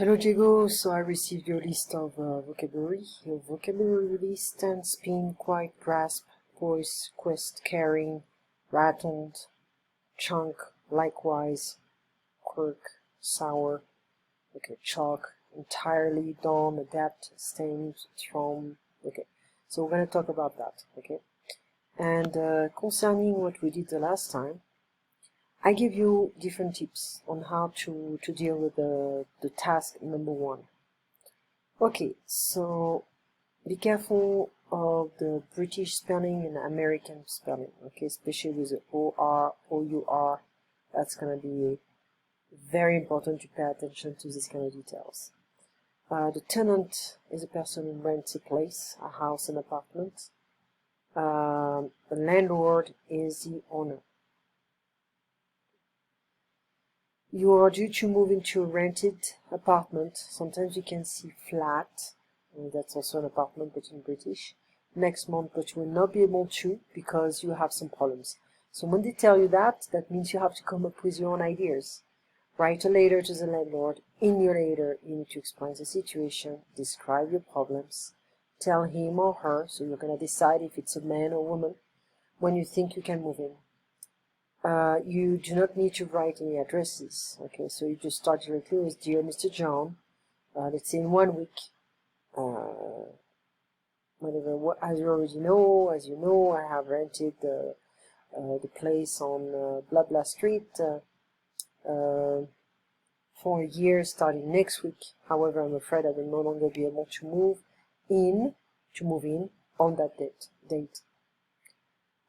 Hello Diego, so I received your list of vocabulary. Your vocabulary list stands pin, quite, grasp, voice, quest, carrying, rattled, chunk, likewise, quirk, sour, okay, chalk, entirely, dawn, adapt, stem, from, okay. So we're going to talk about that, okay. And concerning what we did the last time, I give you different tips on how to deal with the task number one. Okay, so be careful of the British spelling and American spelling, okay, especially with the OR, OUR. That's going to be very important to pay attention to these kind of details. The tenant is a person who rents a place, a house, an apartment. The landlord is the owner. You are due to move into a rented apartment. Sometimes you can see flat, and that's also an apartment but in British, next month, but you will not be able to because you have some problems. So when they tell you that, that means you have to come up with your own ideas. Write a letter to the landlord. In your letter, you need to explain the situation, describe your problems, tell him or her, so you're going to decide if it's a man or woman, when you think you can move in. You do not need to write any addresses, okay, so you just start directly with Dear Mr. John, let's say in 1 week, whatever, as you know, I have rented the place on blah blah street for a year starting next week. However, I'm afraid I will no longer be able to move in on that date.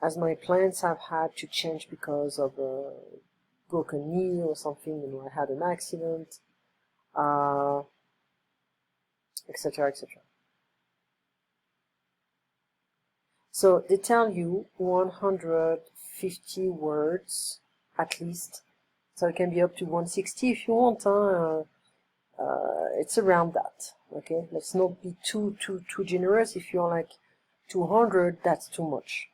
As my plans have had to change because of a broken knee or something, I had an accident, etc., etc. So they tell you 150 words at least, so it can be up to 160 if you want. It's around that. Okay, let's not be too generous. If you're like 200, that's too much.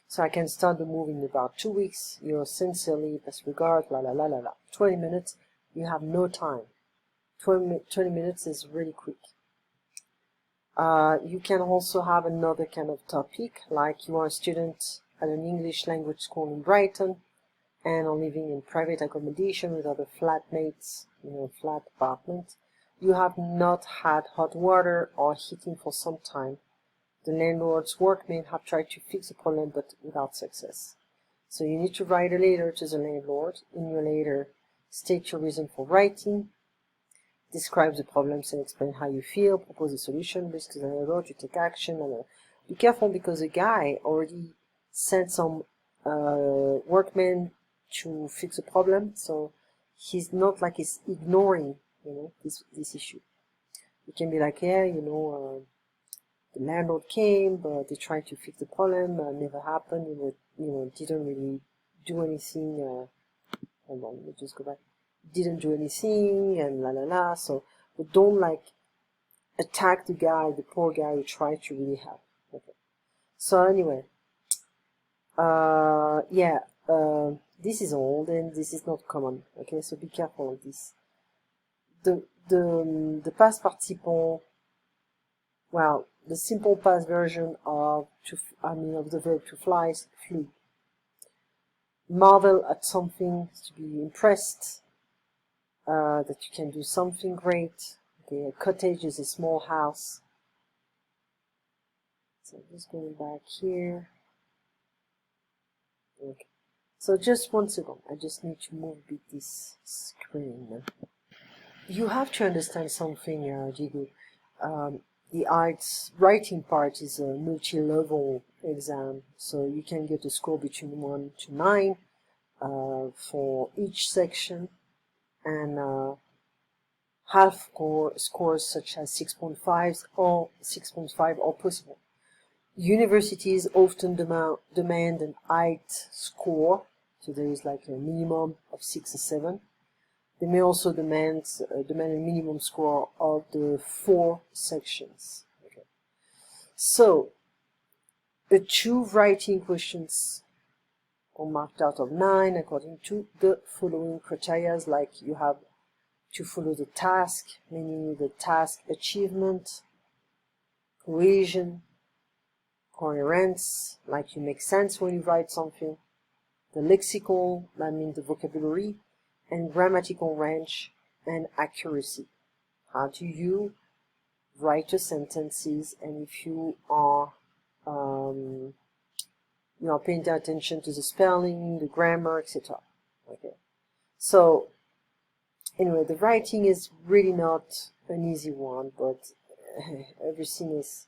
So I can start the move in about 2 weeks. Yours sincerely, best regards, la la la la la. 20 minutes, you have no time. 20 minutes is really quick. You can also have another kind of topic, like you are a student at an English language school in Brighton and are living in private accommodation with other flatmates in a flat apartment. You have not had hot water or heating for some time. The landlord's workmen have tried to fix the problem, but without success. So you need to write a letter to the landlord. In your letter, state your reason for writing, describe the problems and explain how you feel, propose a solution, risk to the landlord to take action. And be careful because the guy already sent some workmen to fix the problem, so he's not like he's ignoring, this issue. It can be like, yeah, the landlord came, but they tried to fix the problem, never happened, didn't really do anything, hold on, let me just go back, didn't do anything, and la la la, so, but don't, attack the guy, the poor guy who tried to really help, okay. So anyway, this is old, and this is not common, okay, so be careful of this. The past participle, well, the simple past version of the verb to fly is flew. Marvel at something, to be impressed, that you can do something great. Okay, a cottage is a small house. So just going back here. Okay. So just 1 second, I just need to move a bit this screen. You have to understand something, Diego. The arts writing part is a multi-level exam, so you can get a score between 1 to 9 for each section, and half scores such as 6.5 or 6.5 are possible. Universities often demand an IELTS score, so there is like a minimum of 6 or 7. They may also demand a minimum score of the 4 sections. Okay. So, the 2 writing questions or marked out of 9 according to the following criteria, like you have to follow the task, meaning the task achievement, cohesion, coherence, like you make sense when you write something, the lexical, that means the vocabulary, and grammatical range and accuracy. How do you write your sentences, and if you are paying attention to the spelling, the grammar, etc. Okay. So anyway, the writing is really not an easy one, but everything is,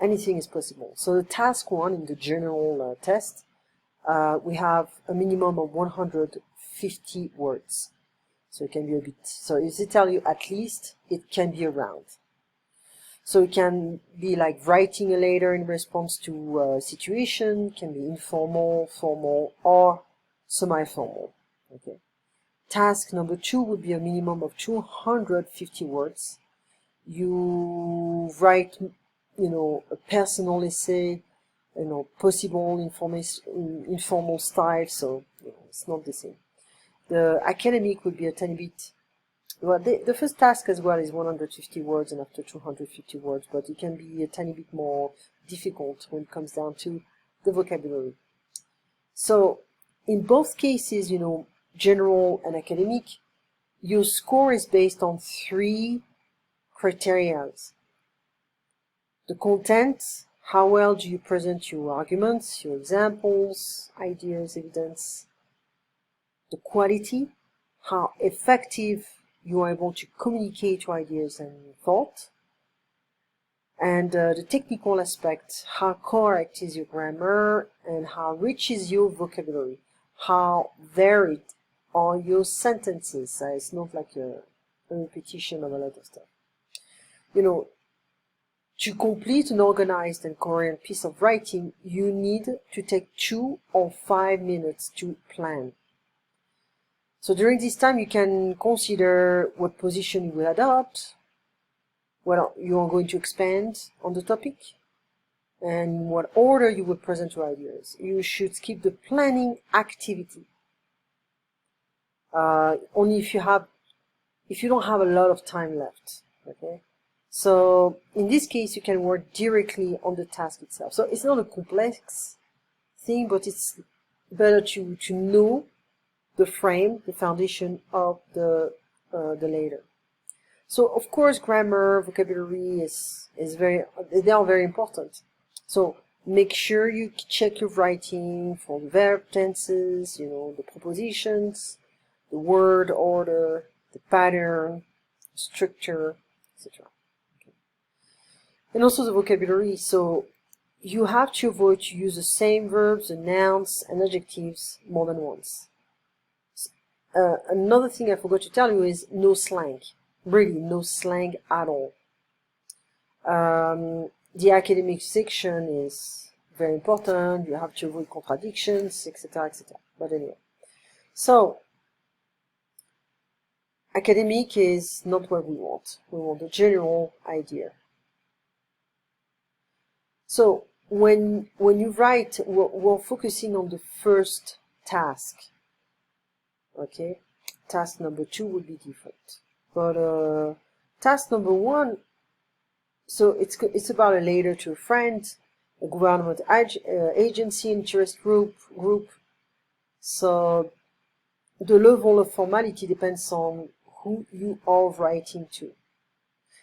anything is possible. So the task 1 in the general test, we have a minimum of 150 words. So it can be a bit, so if they tell you at least, it can be around. So it can be like writing a letter in response to a situation, can be informal, formal, or semi-formal. Okay. Task number 2 would be a minimum of 250 words. You write, a personal essay, possible informal style, so it's not the same. The academic would be a tiny bit, well, the first task as well is 150 words and after 250 words, but it can be a tiny bit more difficult when it comes down to the vocabulary. So in both cases, general and academic, your score is based on 3 criteria. The content, how well do you present your arguments, your examples, ideas, evidence. The quality, how effective you are able to communicate your ideas and thought. And the technical aspect, how correct is your grammar and how rich is your vocabulary, how varied are your sentences. It's not like a repetition of a lot of stuff. To complete an organized and coherent piece of writing, you need to take 2 or 5 minutes to plan. So during this time, you can consider what position you will adopt, what you are going to expand on the topic, and what order you will present your ideas. You should skip the planning activity. Only if you don't have a lot of time left. Okay. So in this case, you can work directly on the task itself. So it's not a complex thing, but it's better to know the frame, the foundation of the letter. So of course, grammar, vocabulary they are very important. So make sure you check your writing for the verb tenses, the prepositions, the word order, the pattern, structure, etc. Okay. And also the vocabulary. So you have to avoid to use the same verbs and nouns and adjectives more than once. Another thing I forgot to tell you is no slang. Really, no slang at all. The academic section is very important. You have to avoid contradictions, etc., etc. But anyway, so academic is not what we want. We want a general idea. So when you write, we're focusing on the first task. Okay, task number 2 would be different. But task number 1, so it's about a letter to a friend, a government agency, interest group. So the level of formality depends on who you are writing to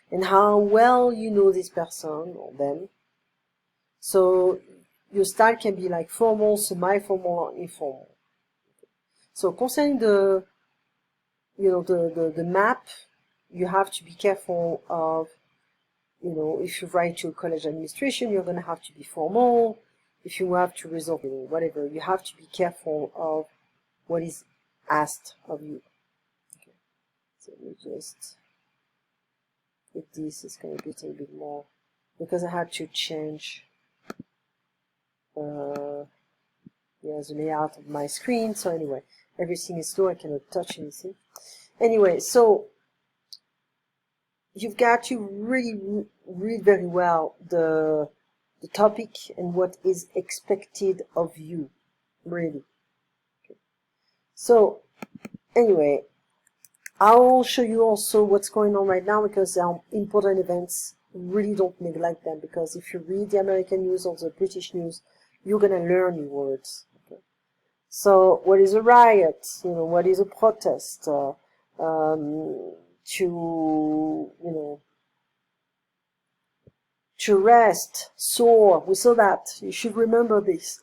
and how well you know this person or them. So your style can be like formal, semi-formal, or informal. So concerning the map, you have to be careful of, if you write to a college administration, you're going to have to be formal. If you have to resolve, whatever, you have to be careful of what is asked of you. Okay. So we just, with this, it's going to be a little bit more, because I had to change the layout of my screen. So anyway, everything is slow, I cannot touch anything. Anyway, so you've got to really read very well the topic and what is expected of you. really. Okay. So anyway, I'll show you also what's going on right now, because there are important events. Really don't neglect them, because if you read the American news or the British news, you're gonna learn new words. Okay. So what is a riot? You know, what is a protest? To arrest, SOAR. We saw that. You should remember this.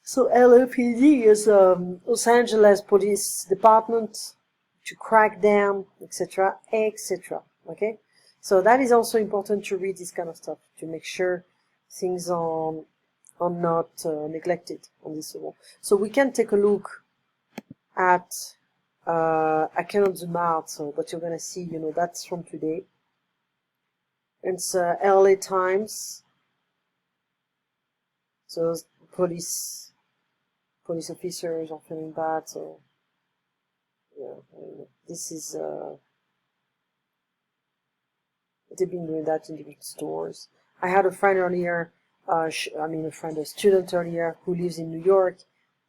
So LAPD is Los Angeles Police Department, to crack down, etc., etc. Okay, so that is also important to read this kind of stuff, to make sure things are not neglected on this level. So we can take a look at I cannot zoom out, so but you're gonna see, you know, that's from today. It's LA Times. So police officers are feeling bad, so yeah, this is they've been doing that in different stores. I had a friend earlier, a student earlier who lives in New York.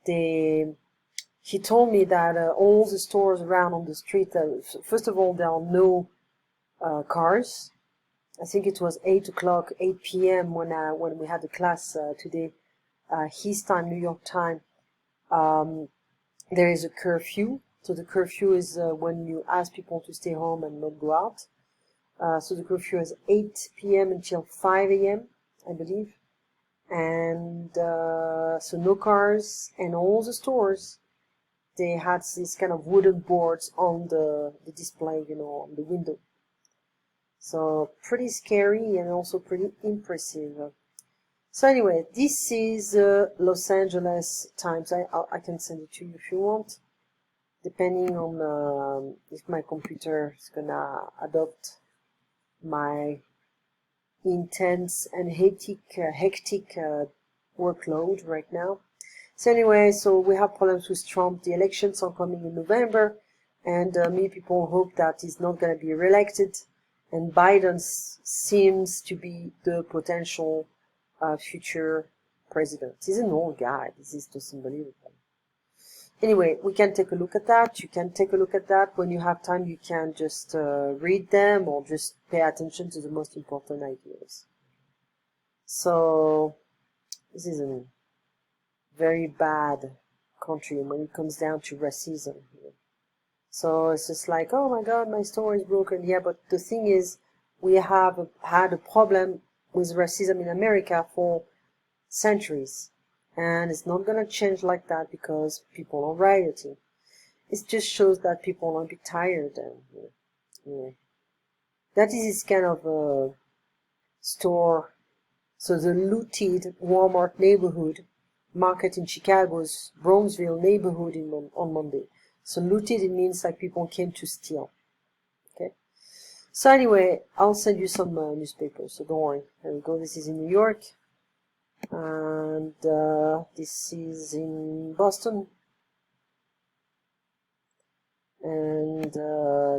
He told me that all the stores around on the street, first of all, there are no cars. I think it was 8 p.m. when we had the class today, his time, New York time. There is a curfew. So the curfew is when you ask people to stay home and not go out. So the curfew is 8 p.m. until 5 a.m., I believe. And so no cars, and all the stores, they had these kind of wooden boards on the display, you know, on the window. So pretty scary and also pretty impressive. So anyway, this is Los Angeles Times. I can send it to you if you want, depending on if my computer is gonna adopt my intense and hectic workload right now. So anyway, so we have problems with Trump. The elections are coming in November, and many people hope that he's not going to be reelected, and Biden seems to be the potential future president. He's an old guy. This is just unbelievable. Anyway, we can take a look at that. You can take a look at that. When you have time, you can just read them, or just pay attention to the most important ideas. So this is a very bad country when it comes down to racism. So it's just like, oh my God, my store is broken. Yeah, but the thing is, we have had a problem with racism in America for centuries. And it's not going to change like that because people are rioting. It just shows that people are a bit tired. And that is this kind of store. So the looted Walmart neighborhood market in Chicago's Bronxville neighborhood on Monday. So looted, it means like people came to steal. Okay. So anyway, I'll send you some newspapers. So don't worry. There we go. This is in New York. And this is in Boston, and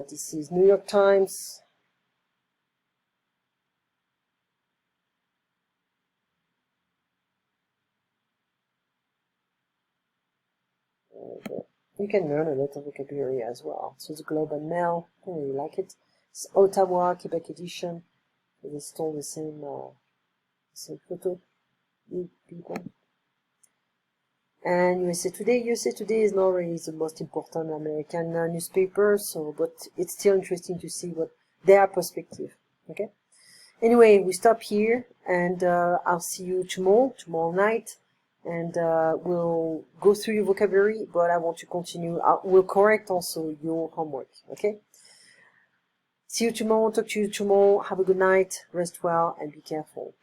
this is New York Times, you can learn a lot of vocabulary as well. So the Globe and Mail, I really like it. It's Ottawa, Quebec edition. They stole the same photo. People. And USA Today is not really the most important American newspaper, so but it's still interesting to see what their perspective. Okay. Anyway, we stop here, and I'll see you tomorrow night, and we'll go through your vocabulary. But I want to continue. We'll correct also your homework. Okay. See you tomorrow. Talk to you tomorrow. Have a good night. Rest well and be careful.